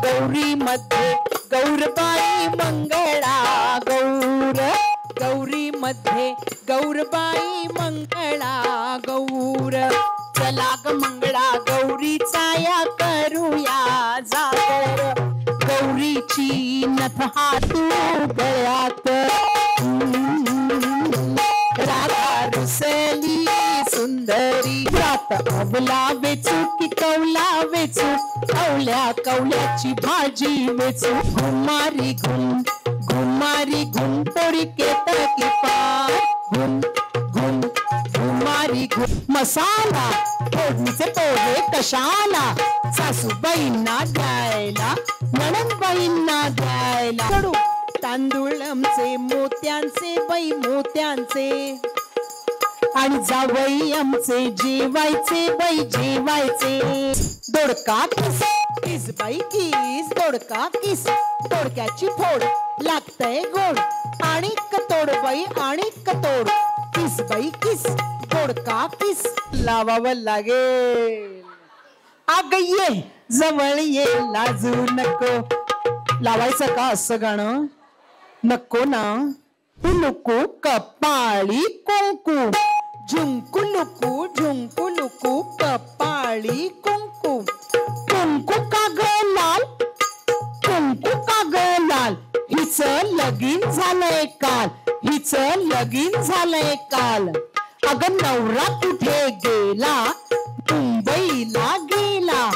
गौरी मध्ये गौरबाई मंगळा गौर, गौरी मध्ये गौरबाई मंगळा गौर. चला ग मंगळा गौरीचा या करूया जागर, गौरीची नथ हातू गळ्यात, राधा रुसली सुंदरी. रात अवला वेचू की कवला वेचू, कवल्या कवल्याची भाजी वेचू. घुमारी घुम घुमारी घुम पोरी केतकी पार, घुम घुम घुमारी घुम. मसाला फोडणीचे पोहे कशाला, सासूबाईंना द्यायला नणंदबाईंना द्यायला. कडू तांदूळ आमचे मोत्यांचे बाई मोत्यांचे, आणि जावई आमचे जेवायचे बाई जेवायचे. दोडका किस किस बाई किस, दोडका किस दोडक्याची फोड लागतय गोड. आणि कतोड बाई आणि कतोड, किस बाई किस दोडका किस लावावं लागेल. अग ये जवळ ये लाजू नको. लावायचं का असं गाणं? नको ना. नको कपाळी कुंकू, झुंकू लुकू झुंकू लुकू कपाळी कुंकू. कुंकू का ग लाल, कुंकू का ग लाल. हिच लगीन झालंय काल, हिच लगीन झालंय काल. अगं नवरा कुठे गेला, मुंबईला गेला.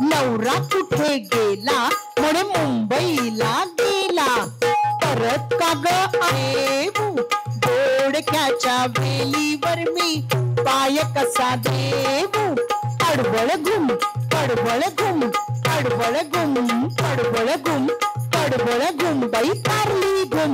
नवरा कुठे गेला म्हणे मुंबईला गेला. परत का ग येऊ दोडक्याच्या वेलीवर मी पाय कसा देऊ. अडबळ घुम अडबळ घुम अडबळ घुम अडबळ घुम अडबळ घुम बाई तारली घुम.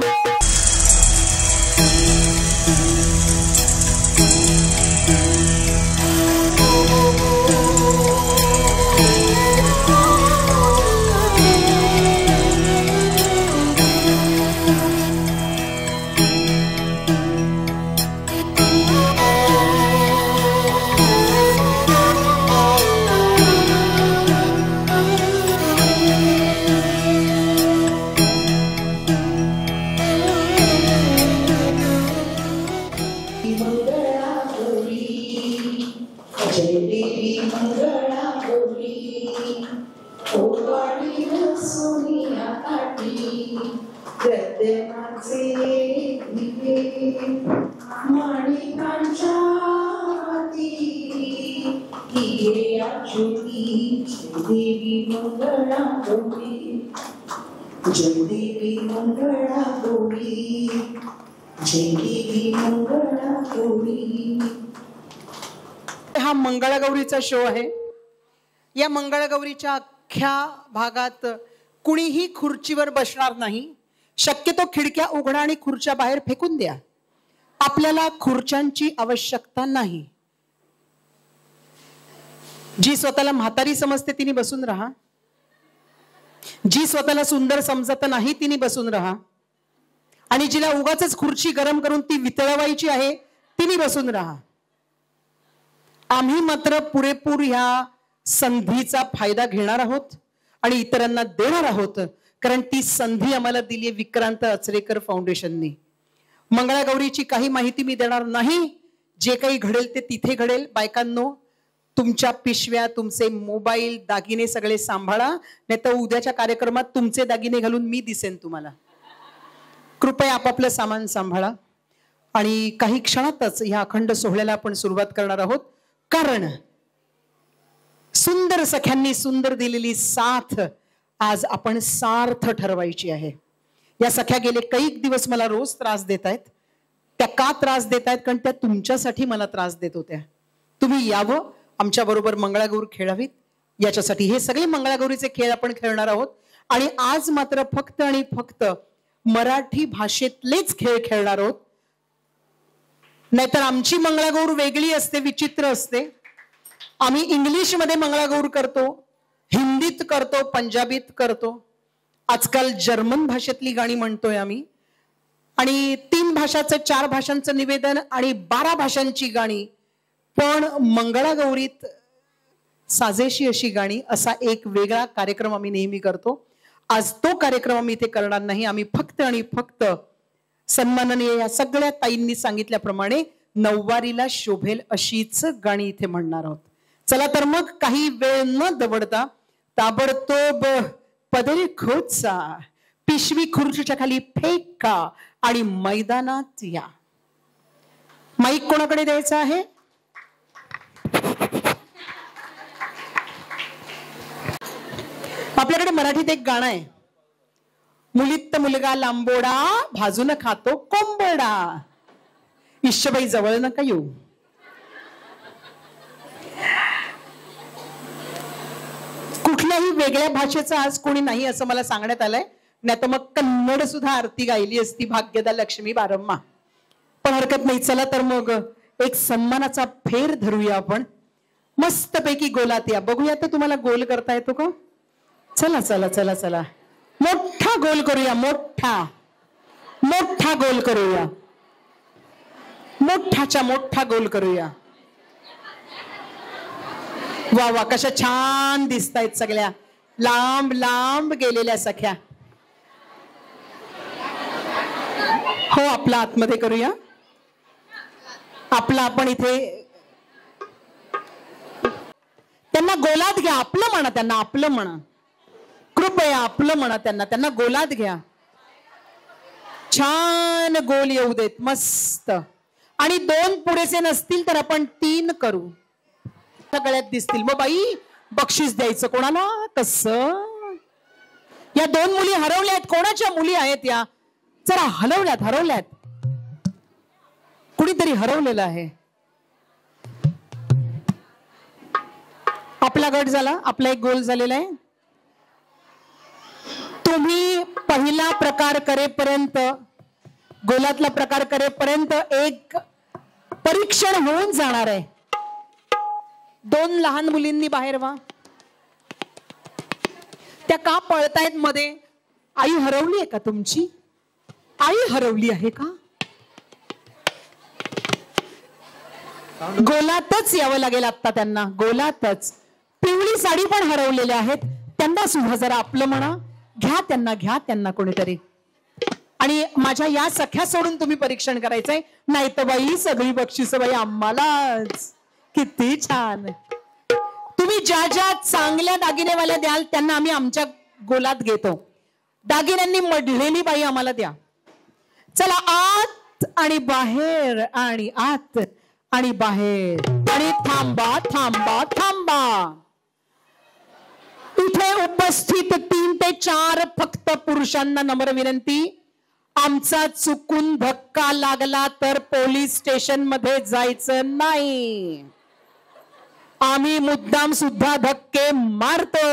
हा मंगळागौरीचा शो आहे. या मंगळागौरीच्या अख्ख्या भागात कुणीही खुर्चीवर बसणार नाही. शक्यतो खिडक्या उघडा आणि खुर्च्या बाहेर फेकून द्या. आपल्याला खुर्च्यांची आवश्यकता नाही. जी स्वतःला म्हातारी समजते तिने बसून राहा. जी स्वतःला सुंदर समजत नाही तिने बसून राहा. आणि जिला उगाच खुर्ची गरम करून ती वितळवायची आहे तिने बसून राहा. आम्ही मात्र पुरेपूर ह्या संधीचा फायदा घेणार आहोत आणि इतरांना देणार आहोत, कारण ती संधी आम्हाला दिली विक्रांत अचरेकर फाउंडेशननी. मंगळागौरीची काही माहिती मी देणार नाही. जे काही घडेल ते तिथे घडेल. बायकांनो, तुमच्या पिशव्या, तुमचे मोबाईल, दागिने सगळे सांभाळा, नाही तर उद्याच्या कार्यक्रमात तुमचे दागिने घालून मी दिसेन तुम्हाला. कृपया आपापलं सामान सांभाळा. आणि काही क्षणातच ह्या अखंड सोहळ्याला आपण सुरुवात करणार आहोत, कारण सुंदर सख्यांनी सुंदर दिलेली साथ आज आपण सार्थ ठरवायची आहे. या सख्या गेले कैक दिवस मला रोज त्रास देत आहेत. त्या का त्रास देत आहेत? कारण त्या तुमच्यासाठी मला त्रास देत होत्या. तुम्ही यावं, आमच्या बरोबर मंगळागौर खेळावीत, याच्यासाठी हे सगळे मंगळागौरीचे खेळ आपण खेळणार आहोत. आणि आज मात्र फक्त आणि फक्त मराठी भाषेतलेच खेळ खेळणार आहोत. नाहीतर आमची मंगळागौर वेगळी असते, विचित्र असते. आम्ही इंग्लिश मध्ये मंगळागौर करतो, हिंदीत करतो, पंजाबीत करतो, आजकाल जर्मन भाषेतली गाणी म्हणतोय आम्ही. आणि 3 भाषाचं 4 भाषांचं निवेदन आणि 12 भाषांची गाणी. पण मंगळागौरीत साजेशी अशी गाणी असा एक वेगळा कार्यक्रम आम्ही नेहमी करतो. आज तो कार्यक्रम आम्ही इथे करणार नाही. आम्ही फक्त आणि फक्त सन्माननीय या सगळ्या ताईंनी सांगितल्याप्रमाणे नऊवारीला शोभेल अशीच गाणी इथे म्हणणार आहोत. चला तर मग काही वेळ न दवडता ताबडतोब पदरी खोचा, पिशवी खुर्चीच्या खाली फेका आणि मैदानात या. माईक कोणाकडे द्यायचा आहे? आपल्याकडे मराठीत एक गाणं आहे, मुलीत मुलगा लांबोडा भाजून खातो कोंबडा. ईश्वबाई जवळ नका येऊ. कुठल्याही वेगळ्या भाषेचं आज कोणी नाही असं मला सांगण्यात आलंय. नाही तर मग कन्नड सुद्धा आरती गायली असती, भाग्यदा लक्ष्मी बारम्मा. पण हरकत नाही. चला तर मग एक सन्मानाचा फेर धरूया आपण. मस्तपैकी गोलात या. बघूया तर तुम्हाला गोल करता येतो का? चला चला चला चला, मोठा गोल करूया. मोठा मोठा गोल करूया. मोठाच्या मोठा गोल करूया. वा वा, कशा छान दिसतायत सगळ्या लांब लांब गेलेल्या सख्या. हो, आपला आतमध्ये करूया. आपला आपण इथे त्यांना गोलात घ्या. आपलं म्हणा त्यांना, आपलं म्हणा. कृपया आपलं म्हणा त्यांना. त्यांना गोलात घ्या. छान गोल येऊ देत. मस्त. आणि 2 पुरेसे नसतील तर आपण 3 करू. गळ्यात दिसतील. मग बाई बक्षीस द्यायचं कोणाला? कसं? या 2 मुली हरवल्यात. कोणाच्या मुली आहेत या? जरा हलवल्यात. हरवल्यात. कुणीतरी हरवलेलं आहे. आपला गट झाला. आपला एक गोल झालेला आहे. तुम्ही पहिला प्रकार करेपर्यंत, गोलातला प्रकार करेपर्यंत एक परीक्षण होऊन जाणार आहे. 2 लहान मुलींनी बाहेर व्हा. त्या का पळतायत मध्ये? आई हरवली आहे का तुमची? आई हरवली आहे का? गोलातच यावं लागेल आता त्यांना. गोलातच. पिवळी साडी पण हरवलेल्या आहेत. त्यांना सुद्धा जरा आपलं म्हणा. घ्या त्यांना, घ्या त्यांना कोणीतरी. आणि माझ्या या सख्या सोडून तुम्ही परीक्षण करायचंय. नाही तर बाई सगळी बक्षीस बाई आम्हालाच. किती छान. तुम्ही ज्या ज्या चांगल्या दागिनेवाल्या द्याल त्यांना आम्ही आमच्या गोलात घेतो. दागिन्यांनी मढलेली बाई आम्हाला द्या. चला, आत आणि बाहेर आणि आत आणि बाहेर. आणि थांबा थांबा थांबा. इथे उपस्थित 3 ते 4 फक्त पुरुषांना नम्र विनंती. आमचा चुकून धक्का लागला तर पोलीस स्टेशन मध्ये जायचं नाही. आम्ही मुद्दाम सुद्धा धक्के मारतो.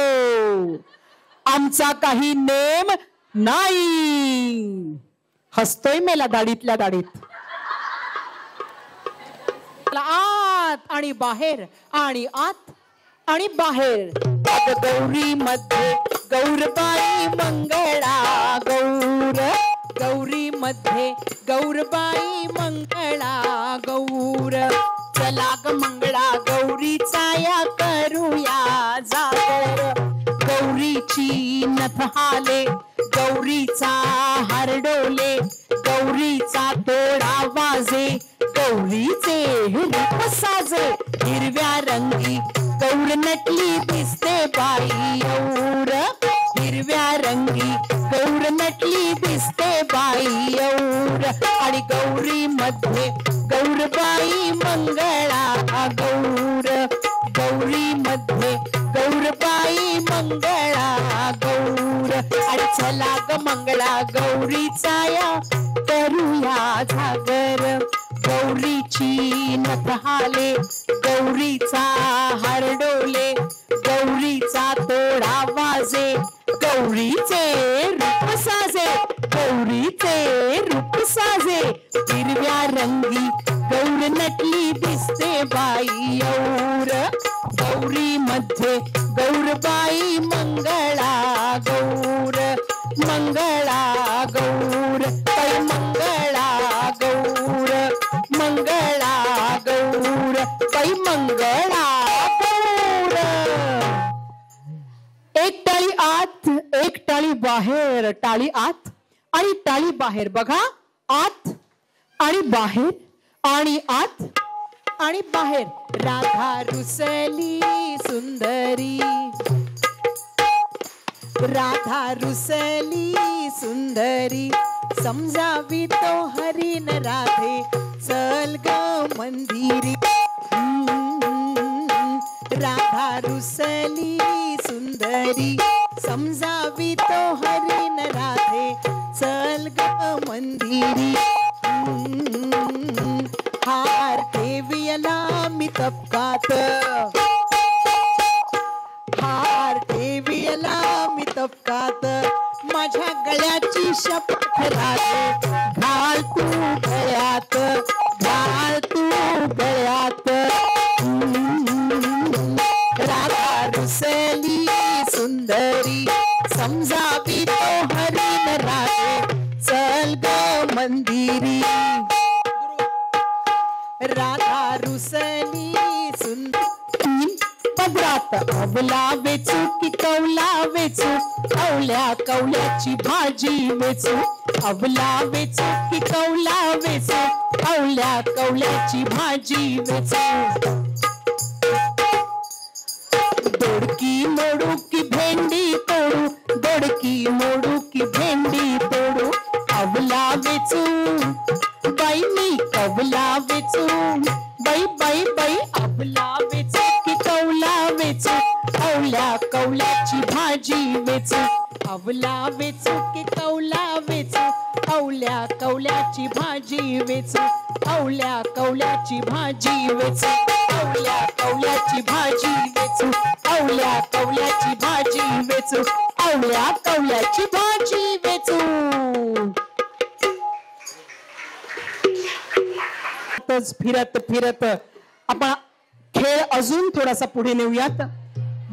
आमचा काही नेम नाही. हसतोय मेला दाढीतल्या दाढीत. आत आणि बाहेर आणि आत आणि बाहेर. गौरी मध्ये गौरबाई मंगळा गौर. गौरी मध्ये गौरबाई मंगळा गौर. चला ग मंगळा गौरीचा या करूया जागर. गौरीची नथ हाले, गौरीचा हारडोले, गौरीचा तोडा वाजे, गौरीचे रूप साजे. हिरव्या रंगी गौर नटली दिसते बाई और. हिरव्या रंगी गौर नटली दिसते बाई और. आणि गौरी मध्ये गौरबाई मंगळा गौर. गौरी मध्ये गौरबाई मंगळा गौर. आणि चला ग मंगळा गौरीचा या करूया जागर. गौरीची नथ हाले, गौरीचा हारडोले, गौरीचा तोडा वाजे, गौरीचे रूप साजे. गौरीचे रूप साजे. हिरव्या रंगी गौर नटली दिसते बाई और. गौरी मध्ये गौरबाई मंगळा गौर. मंगळा गौर. पै मंगळा गौर. मंगळा गौर. पै मंगळा गौर. एक टाळी बाहेर, टाळी आत आणि टाळी बाहेर. बघा, आत आणि बाहेर आणि आत आणि बाहेर. राधा रुसली सुंदरी, राधा रुसली सुंदरी, समजावी तो हरीन राधे, चल ग मंदिरी. राधा रुसली सुंदरी, समजावी तो हरीन राधे, चल ग मंदिरी. हार ठेवियला मी तपकात, हार ठेवियला मी तपकात, माझ्या गळ्याची शपथ राधे, घाल तू गळ्यात, घाल तू गळ्यात. राधा रुसली सुंदरी, समजावी तो हरीन राधे, चल ग मंदिरी. राधा रुसली सुंदरी, पदरात अवला वेचू की कवला वेचू, कवल्या कवल्याची भाजी वेचू, अवला वेचू की कवला वेचू, कवल्या कवल्याची भाजी वेचू. दोडकी मोडू की भेंडी तोडू, दोडकी मोडू की भेंडी तोडू, अवला वेचू बाई मी कवला वेचू, बाई बाई बाई अवला वेचू की कवला वेचू, कवल्या कवल्याची भाजी वेचू, अवला वेचू की कवला वेचू, कवल्या कवल्याची भाजी वेचू, कवल्या कवल्याची भाजी वेचू, कवल्या कवल्याची भाजी वेचू, कवल्या कवल्याची भाजी वेचू, कवल्या कवल्याची भाजी वेचू. फिरत फिरत आपण खेळ अजून थोडासा पुढे नेऊयात.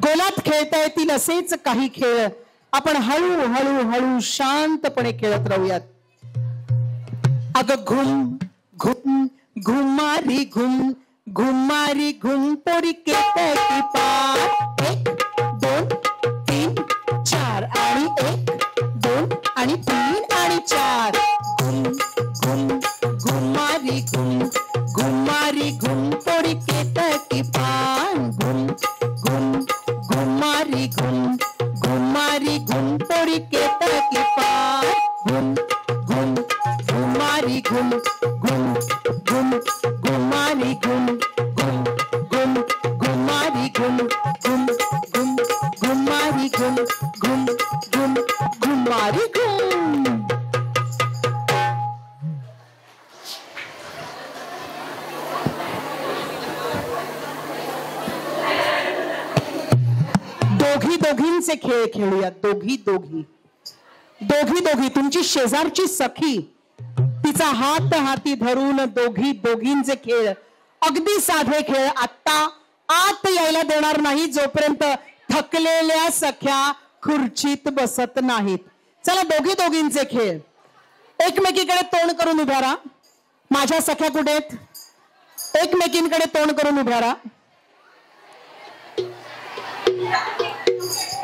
गोलात खेळता येतील असेच काही खेळ आपण हळू हळू हळू शांतपणे खेळत राहूयात. अग घुम घुम घुमारी घुम, घुमारी घुम पोरी केतकी पार, 1 2 3 4 आणि 1 2 आणि 3 आणि 4. घुम घुम घुमारी घुम, घुमारी घुम पोरी केतकी पार, घुम घुम घुमारी घुम, घुमारी घुम पोरी केतकी पार, घुम घुम घुमारी घुम, घुम घुम घुमारी घुम, घुम घुम घुमारी घुम, घुम घुम घुमारी घुम, घुम घुम घुमारी घुम. दोघी दोघींचे खेळ खेळूयात. दोघी दोघी, दोघी दोघी. तुमची शेजारची सखी, तिचा हात हाती धरून दोघी दोघींचे खेळ. अगदी साधे खेळ. आता आत यायला देणार नाही जोपर्यंत थकलेल्या सख्या खुर्चीत बसत नाहीत. चला, दोघी दोघींचे खेळ. एकमेकीकडे तोंड करून उभ्या राहा. माझ्या सख्या कुठे आहेत? एकमेकींकडे तोंड करून उभ्या राहा.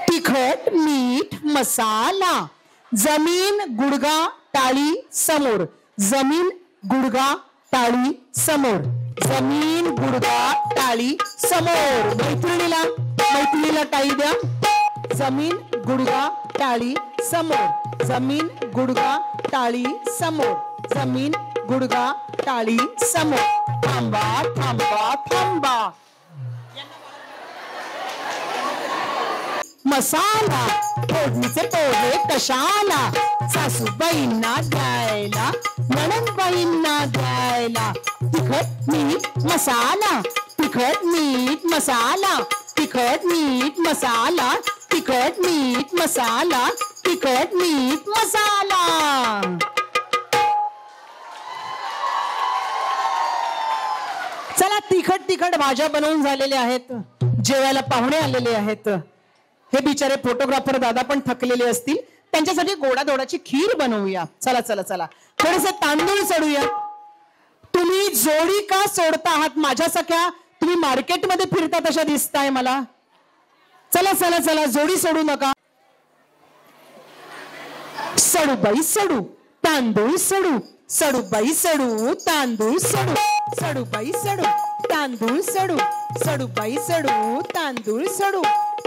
तिखट मीठ मसाला, जमीन गुडगा टाळी समोर, जमीन गुडगा टाळी समोर, जमीन गुडगा टाळी समोर. मैत्रिणीला मैत्रिणीला टाळी द्या. जमीन गुडगा टाळी समोर, जमीन गुडगा टाळी समोर, जमीन गुडगा टाळी समोर. थांबा थांबा थांबा. मसाला फोडणीचे पोहे कशाला, सासूबाईंना द्यायला, नणंदबाईंना द्यायला. तिखट मीठ मसाला, तिखट मीठ मसाला, तिखट मीठ मसाला, तिखट मीठ मसाला, तिखट मीठ मसाला. चला, तिखट तिखट भाज्या बनवून झालेल्या आहेत. जेवायला पाहुणे आलेले आहेत. हे बिचारे फोटोग्राफर दादा पण थकलेले असतील. त्यांच्यासाठी गोडाधोडाची खीर बनवूया. चला चला चला, थोडेसे तांदूळ चढूया. तुम्ही जोडी का सोडता आहात? माझ्या सख्या तुम्ही मार्केटमध्ये फिरता तशा दिसताय मला. चला चला चला, जोडी सोडू नका. सडू बाई सडू तांदूळ सडू, सडू बाई सडू तांदूळ सडू, सडू बाई सडू तांदूळ सडू, सडू बाई सडू तांदूळ सडू.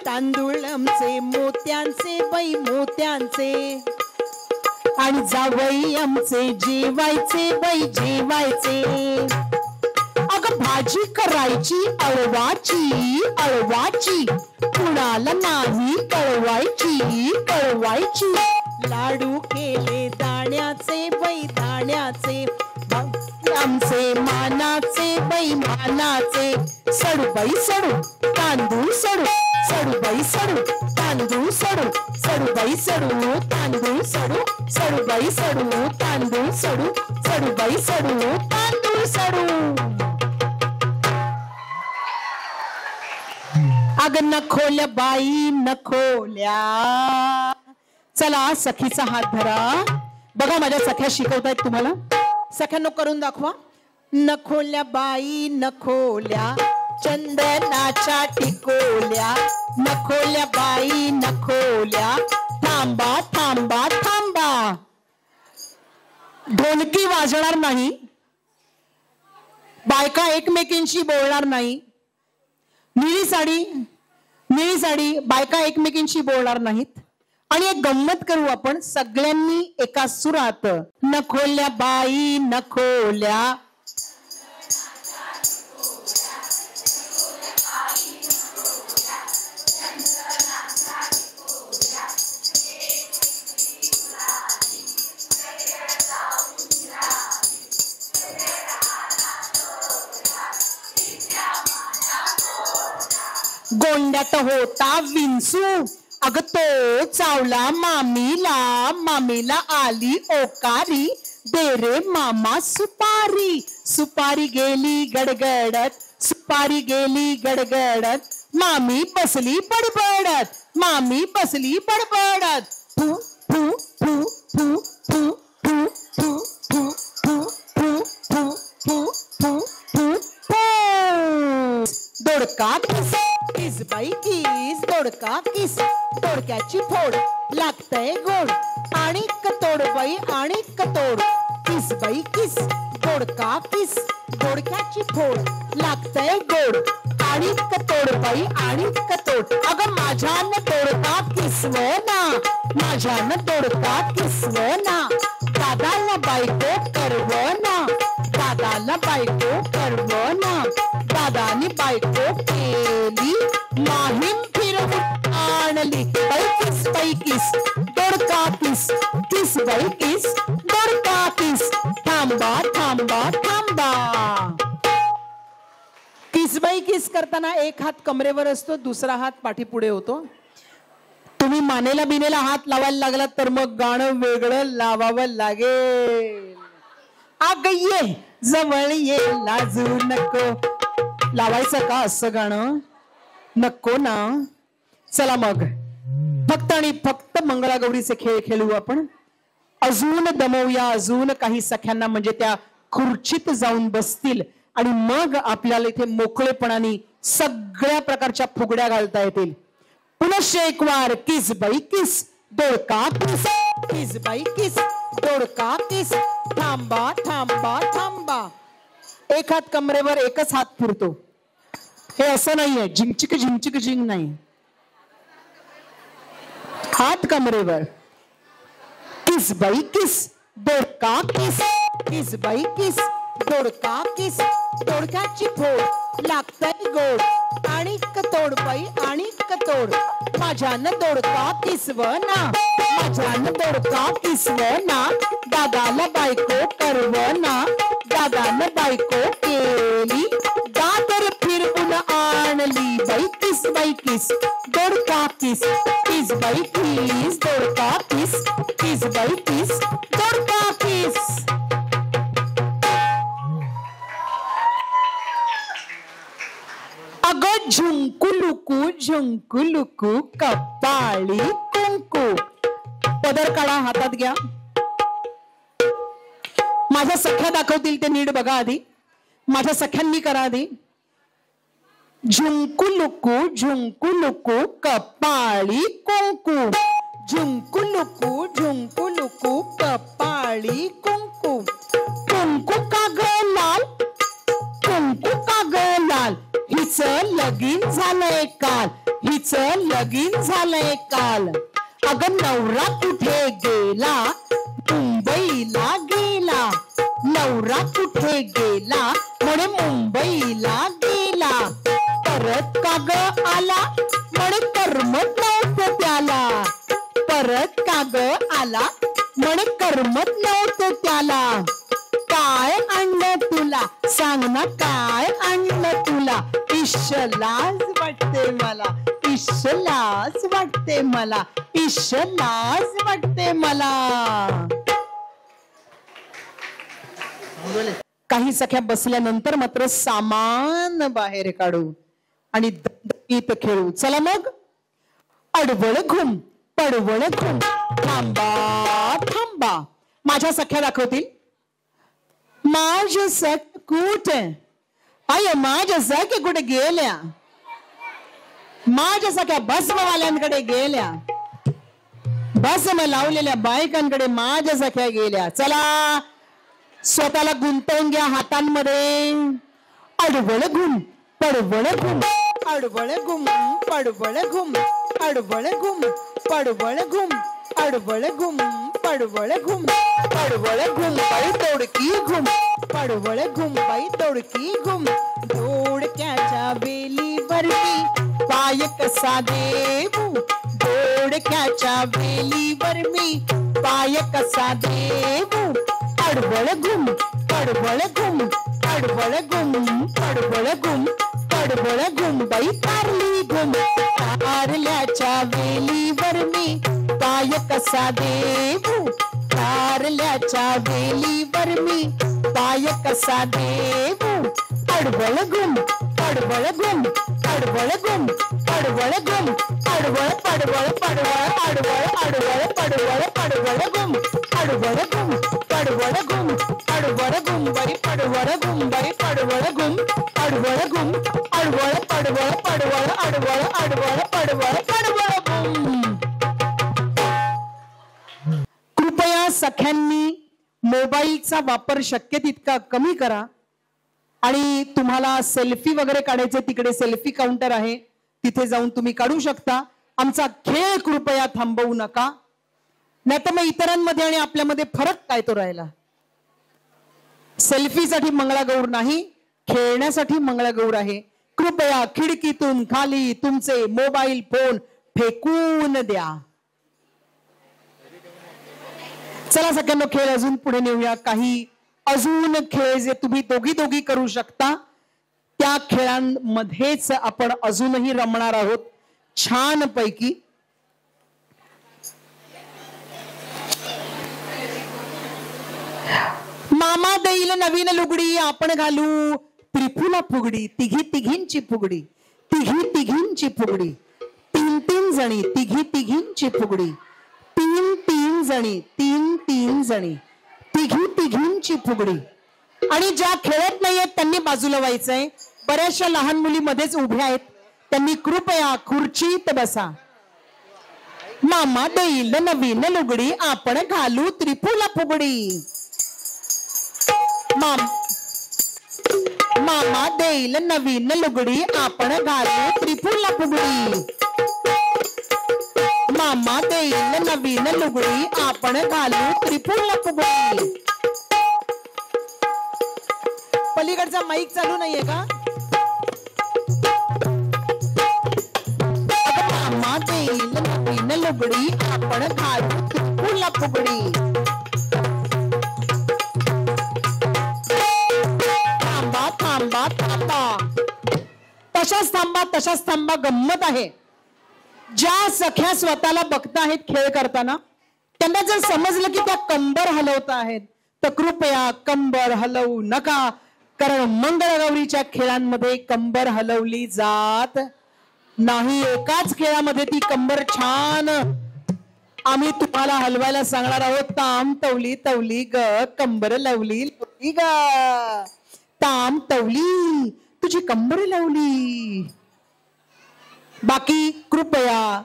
तांदूळ आमचे मोत्यांचे बाई मोत्यांचे, आणि जावई आमचे जेवायचे बाई जेवायचे. अगं भाजी करायची अळवाची अळवाची, कुणाला नाही कळवायची कळवायची. लाडू केले दाण्याचे बाई दाण्याचे, आमचे मानाचे बाई मानाचे. सडू बाई सडू तांदूळ सडू, सडू बाई सडू तांदूळ सडू, सडू बाई सडू तांदूळ सडू, सडू बाई सडू तांदूळ सडू, सडू बाई सडू तांदूळ सडू. अग नखोल्या बाई नखोल्या. चला सखीचा हात धरा. बघा माझ्या सख्या शिकवतायत तुम्हाला. सख्यांनो करून दाखवा. नखोल्या बाई नखोल्या, चंदनाच्या टिकोल्या. नखोल्या बाई नखोल्या, थांबा थांबा थांबा. ढोलकी वाजणार नाही, बायका एकमेकींशी बोलणार नाही. निळी साडी बायका एकमेकींशी बोलणार नाहीत. आणि एक गंमत करू आपण सगळ्यांनी एका सुरात. नखोल्या बाई नखोल्या. गोंड्यात होता विंचू, अग तो चावला मामीला. मामीला आली ओकारी, दे रे मामा सुपारी. सुपारी गेली गडगडत, सुपारी गेली गडगडत. मामी बसली बडबडत, मामी बसली बडबडत. फू फू फू फू फू फू फू फू फू फू फू फू फू फू फू. दोडका किस किस बाई किस, दोडका किस दोडक्याची फोड लागतय गोड. आणि कतोड बाई आणि कतोड. किस बाई किस दोडका किस, दोडक्याची फोड लागतय गोड. आणि कतोड बाई आणि कतोड. अगं माझ्यानं दोडका किसवना, माझ्यानं दोडका किसवना. दादाला बायको करवना, दादाला बायको करवना. दादानी बायको केली माहीम फिरवून आणली. बैकिस बैकिस दोडका किस, किस बाई किस दोडका किस. थांबा थांबा थांबा. किस बाई किस करताना एक हात कमरेवर असतो, दुसरा हात पाठीपुढे होतो. तुम्ही मानेला बिनेला हात लावायला लागलात तर मग गाणं वेगळं लावावं लागेल. अग ये जवळ ये लाजू नको. लावायचं का असं गाणं? नको ना. चला मग फक्त आणि फक्त मंगळागौरीचे खेळ खेळू आपण. अजून दमवूया, अजून काही सख्यांना म्हणजे त्या खुर्चीत जाऊन बसतील आणि मग आपल्याला इथे मोकळेपणाने सगळ्या प्रकारच्या फुगड्या घालता येतील. पुनश्च एक वार. किस बाई किस दोडका किस, किस बाई किस दोडका किस. थांबा थांबा थांबा. एक हात कमरेवर, एकच हात फिरतो. हे असं नाहीये झिंगचिक झिंगचिक झिंग नाही. हात कमरेवर. किस बाई किस दोडका किस, किस बाई किस दोडका किस. दोडक्याची फोड लागतय गोड. आणि कतोड बाई आणि कतोड. माझ्यानं दोडका किसवना, माझ्यानं दोडका किसवना. दादाला बायको करवना, दादानं बायको केली. दादर फिरवून आणली. बाई किस बाई किस दोडका किस, किस बाई किस दोडका किस, किस बाई किस दोडका किस. अगं झुंकू लुकू कपाळी कुंकू. पदर काढा, हातात घ्या. माझ्या सख्या दाखवतील ते नीट बघा आधी. माझ्या सख्यांनी करा आधी. झुंकू लुकू कपाळी कुंकू. झुंकू लुकू अगं नवरा कुठे गेला, मुंबईला गेला. नवरा कुठे गेला, म्हणे मुंबईला गेला. परत का ग आला, म्हणे करमत नव्हतं त्याला. परत का ग आला, म्हणे करमत नव्हतं त्याला. काय आणलं तुला, सांग ना काय आणलं तुला. इश्श लाज वाटते मला, इश्श लाज वाटते मला, इश्श लाज वाटते मला. काही सख्या बसल्यानंतर मात्र सामान बाहेर काढू आणि दणदणीत खेळू. चला मग. अडवळ घुम पडवळ घुम, थांबा थांबा. माझ्या सख्या दाखवतील. माझ्या सख कुठे, आय माझ्या सख्या कुठे गेल्या. माझ्या सख्या भस्मवाल्यांकडे गेल्या, भस्म लावलेल्या बायकांकडे माझ्या सख्या गेल्या. चला स्वतःला गुंतवून घ्या हातांमध्ये. अडवळ घुम पडवळ घुम, अडवळ घुम पडवळ घुम, अडवळ घुम पडवळ घुम, अडवळ घुम पडवळ घुम, पडवळ घुम बाई तोडकी घुम, पडवळ घुम बाई तोडकी घुम. दोडक्याच्या वेलीवर मी पाय कसा देऊ, दोडक्याच्या वेलीवर मी पाय कसा देऊ. अडवळ घुम पडवळ घुम, अडवळ घुम पडवळ घुम, पडवळ घुम बाई तारली घुम. कारल्याच्या वेलीवर मी पाय कसा देऊ, कारल्याच्या वेलीवर मी पाय कसा देऊ. अडवळ घुम पडवळ घुम, अडवळ घुम पडवळ घुम, अडवळ पडवळ पडवळ अडवळ, अडवळ पडवळ पडवळ घुम, अडवळ घुम पडवळ घुम, अडवळ घुम बाई पडवळ घुम बाई पडवळ घुम, अडवळ घुम, अडवळ पडवळ पडवळ अडवळ, अडवळ पडवळ पडवळ घुम. कृपया सख्यांनी मोबाईलचा वापर शक्य तितका कमी करा. आणि तुम्हाला सेल्फी वगैरे काढायचे, तिकडे सेल्फी काउंटर आहे, तिथे जाऊन तुम्ही काढू शकता. आमचा खेळ कृपया थांबवू नका, नाहीतर मग इतरांमध्ये आणि आपल्यामध्ये फरक काय तो राहिला. सेल्फीसाठी मंगळागौर नाही, खेळण्यासाठी मंगळागौर आहे. कृपया खिडकीतून खाली तुमचे मोबाईल फोन फेकून द्या. चला सगळ्यांना खेळ अजून पुढे नेऊया. काही अजून खेळ जे तुम्ही दोघी दोघी करू शकता, त्या खेळांमध्येच आपण अजूनही रमणार आहोत छान पैकी. मामा देईल नवीन लुगडी आपण घालू त्रिफुला फुगडी, तिघी तिघींची फुगडी, तिघी तिघींची फुगडी. तीन तीन जणी तिघी तिघींची फुगडी, तीन तीन जणी तीन तीन जणी तिघी तिघींची फुगडी. आणि ज्या खेळत नाहीयेत त्यांनी बाजूला व्हायचंय. बऱ्याचशा लहान मुली मध्येच उभ्या आहेत, त्यांनी कृपया खुर्चीत बसा. मामा देईल नवीन लुगडी आपण घालू त्रिफुला फुगडी. मामा देईल नवीन लुगडी आपण घालू त्रिफुला फुगडी. मामा देईल नवीन लुगडी आपण घालू त्रिफुला फुगडी. पलीकडचा माईक चालू नाहीये का? मामा देईल नवीन लुगडी आपण घालू त्रिफुला फुगडी. थांबा थांबा थांबा, तशाच थांबा तशाच थांबा. गंमत आहे, ज्या सख्या स्वतःला बघताहेत खेळ करताना, त्यांना जर समजलं की त्या कंबर हलवत आहेत, तर कृपया कंबर हलवू नका. कारण मंगळगौरीच्या खेळांमध्ये कंबर हलवली जात नाही. एकाच खेळामध्ये ती कंबर छान आम्ही तुम्हाला हलवायला सांगणार आहोत. ताम तवली तवली ग कंबर लवली लवली ग, ताम तवली तुझी कंबर लावली. बाकी कृपया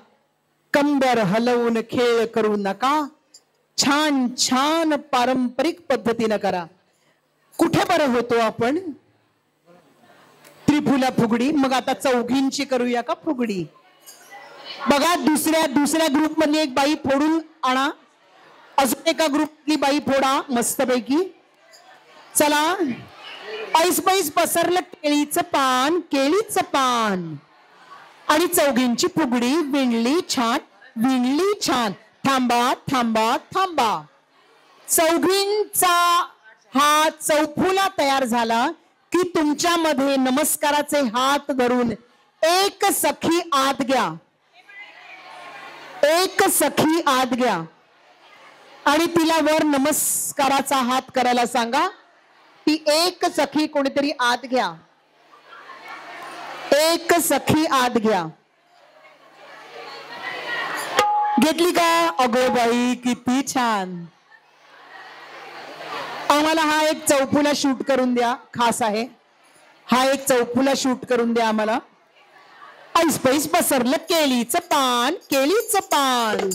कंबर हलवून खेळ करू नका. छान छान पारंपरिक पद्धतीने करा. कुठे बरं होतो आपण? त्रिफुला फुगडी. मग आता चौघींची करूया का फुगडी? बघा दुसऱ्या ग्रुप मधली एक बाई फोडून आणा, अजून एका ग्रुपमधली बाई फोडा मस्तपैकी. चला, ऐस पैस पसरलं केळीचं पान, केळीचं पान, आणि चौघींची फुगडी विणली छान, विणली छान. थांबा थांबा थांबा. चौघींचा हा चौफुला तयार झाला की तुमच्यामध्ये नमस्काराचे हात धरून एक सखी आत घ्या, एक सखी आत घ्या आणि तिला वर नमस्काराचा हात करायला सांगा. ती एक सखी कोणीतरी आत घ्या, एक सखी आत घ्या. घेतली का? अगो बाई किती छान. आम्हाला हा एक चौफुला शूट करून द्या, खास आहे हा एक चौफुला शूट करून द्या आम्हाला. ऐस पैस पसरलं केळीचं पान, केळीचं पान,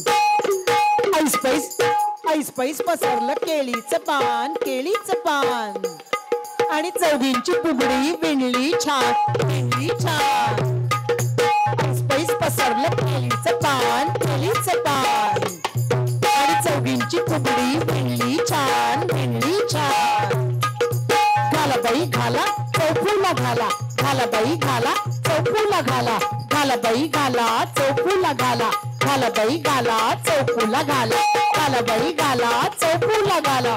ऐस पैस पसरलं केळीचं पान, केळीचं पान, आणि चौघींची फुगडी विणली छान, विणली छान. ऐस पैस पसरलं केळीचं पान, केळीचं पान, आणि चौघींची फुगडी विणली छान, विणली छान. घाला बाई घाला चौफुला घाला, घाला बाई घाला चौफुला घाला, घाला बाई घाला चौफुला घाला, घाला बाई घाला चौफुला घाला, घाला बाई घाला चौफुला घाला.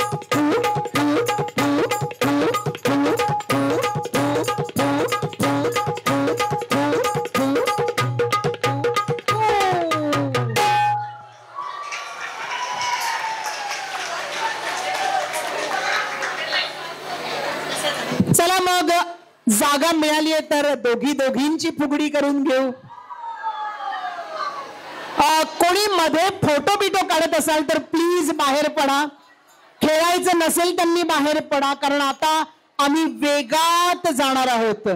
चला मग जागा मिळाली आहे तर दोघींची फुगडी करून घेऊ. कोणी मध्ये फोटो बिटो काढत असाल तर प्लीज बाहेर पडा. खेळायचं नसेल त्यांनी बाहेर पडा, कारण आता आम्ही वेगात जाणार आहोत.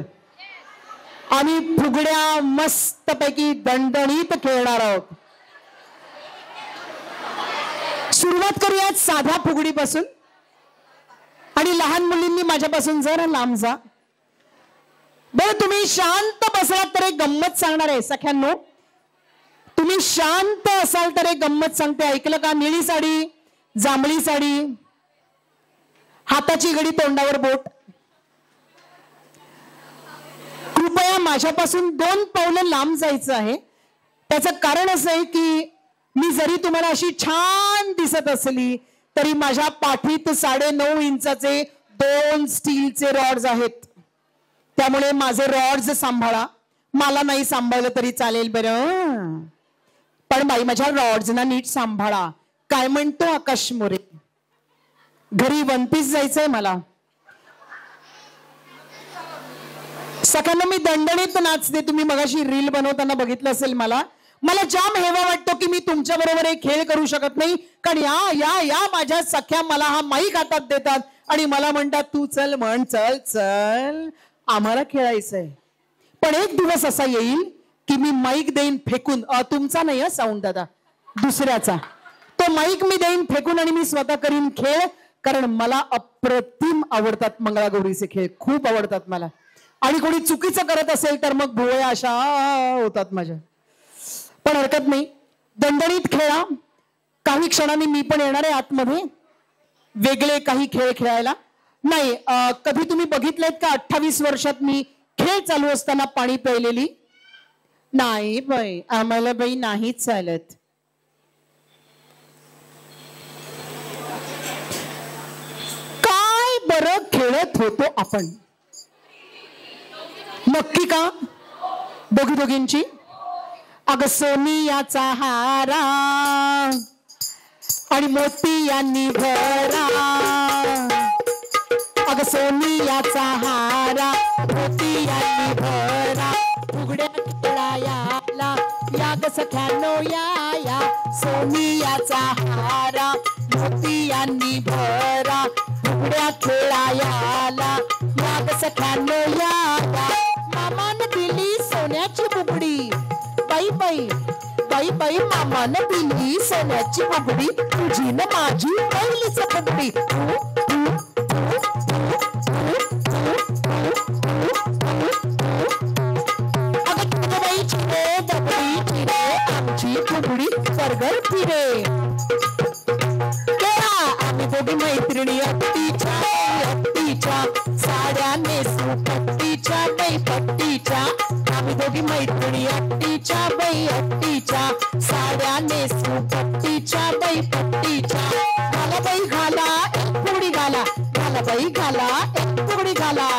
आम्ही फुगड्या मस्तपैकी दणदणीत खेळणार आहोत. सुरुवात करूयात साध्या फुगडीपासून, आणि लहान मुलींनी माझ्यापासून जरा लांब जा. बरं, तुम्ही शांत बसलात तर एक गंमत सांगणार आहे सख्यांनो. तुम्ही शांत असाल तर एक गंमत सांगते, ऐकलं का? निळी साडी, जांभळी साडी, हाताची घडी, तोंडावर बोट. कृपया माझ्यापासून 2 पावलं लांब जायचं आहे. त्याचं कारण असं आहे की मी जरी तुम्हाला अशी छान दिसत असली तरी माझ्या पाठीत 9.5 इंचाचे 2 स्टीलचे रॉड्स आहेत. त्यामुळे माझे रॉड्स सांभाळा. मला नाही सांभाळलं तरी चालेल बरं, पण बाई माझ्या रॉड्सना नीट सांभाळा. काय म्हणतो आकाश मोरे? घरी 1 पीस जायचंय मला. सकाळी मी दणदणीत नाचते. तुम्ही मगाशी रील बनवताना बघितलं असेल. मला जाम हेवा वाटतो की मी तुमच्या बरोबर एक खेळ करू शकत नाही, कारण या माझ्या सख्या मला हा माईक हातात देतात आणि मला म्हणतात तू चल म्हण, चल चल आम्हाला खेळायचंय. पण एक दिवस असा येईल की मी माईक देईन फेकून. तुमचा नाही साऊंड दादा, दुसऱ्याचा. तो माईक मी देईन फेकून आणि मी स्वतः करीन खेळ, कारण मला अप्रतिम आवडतात मंगळागौरीचे खेळ, खूप आवडतात मला. आणि कोणी चुकीचं करत असेल तर मग भुवया अशा होतात माझ्या. पण हरकत नाही, दणदणीत खेळा. काही क्षणांनी मी पण येणार आहे आतमध्ये वेगळे काही खेळ खेळायला. नाही, कधी तुम्ही बघितलेत का 28 वर्षात मी खेळ चालू असताना पाणी प्यायलेली? नाही बाई, आम्हाला बाई नाही चालत. काय बरं खेळत होतो आपण, नक्की का? दोघींची. अगं सोनियाचा हारा आणि मोतियांनी भरा, अगं सोनियाचा हारा मोतियांनी भरा, फुगड्या खेळायला या ग सख्यानो या, सोनियाचा हारा मोतियांनी भरा, फुगड्या खेळायला या ग सख्यानो या. मामान दिली सोन्याची बुगडी, बाई बाई बाई बाई मामानं दिली सोन्याची बुगडी, तुझी न माझी पहिलीच बुगडी. अगं बाई चिरे दगडी चिरे आम्ही दोघी मैत्रिणी अट्टीच्या साड्या नेसू पट्टीच्या बाई पट्टीच्या. आम्ही दोघी मैत्रिणी अट्टीच्या बाई अट्टीच्या साड्या नेसू पट्टीच्या बाई पट्टीच्या. घाला बाई घाला एक फुगडी घाला, घाला बाई घाला एक फुगडी घाला.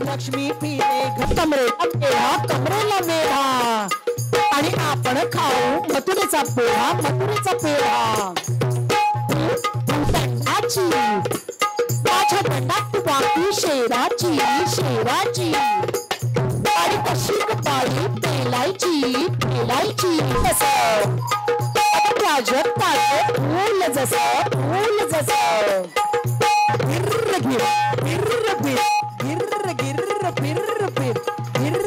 लक्ष्मी पिणे कमरेला मेढा आणि आपण खाऊ मथुरेचा पेढा मथुरेचा पेढा. माझ्या तोंडात वाटी शेराची शेराची आणि कशी कपाळी पेलायची पेलायची. कसं ताजं ताजं फूल जसं फूल जसं. गिर्र गिर गिर्र गिर गिर्र गिर्र फिर फिर गिर्र.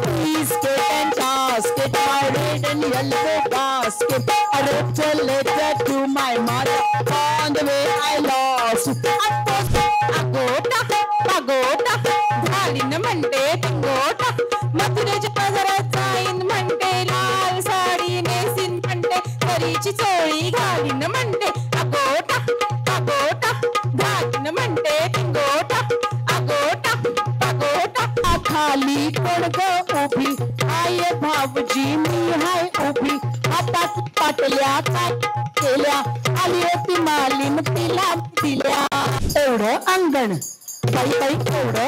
Please get and ask it my red and yellow basket. I wrote a letter to my mother on the way I lost. पागोटा घालीन म्हणते टिंगोटा मथुरेच्या बाजारात जाईन म्हणते लाल साडी नेसीन म्हणते तरीची चोळी घालीन म्हणते अगोटा अगोटा घालीन म्हणते टिंगोटा अगोटा अगोटा. खाली कोण ग उभी आय भावजी मी हाय उभी हातात पाटल्या केल्या आली होती मालीन तिला दिल्या. एवढं अंगण बाई बाई एवढं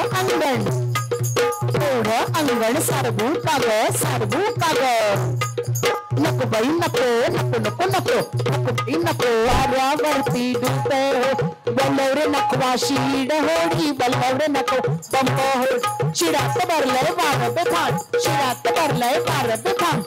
अंगण सारबू काग. नको बाई नको नको नको नको नको बाई नको. वाऱ्यावरती डुबते बलवरे नकवा शीड होडी बलवरे नको बंब हो. शिरात भरलंय 12 पे थांब शिरात भरलंय 12 पे थांब.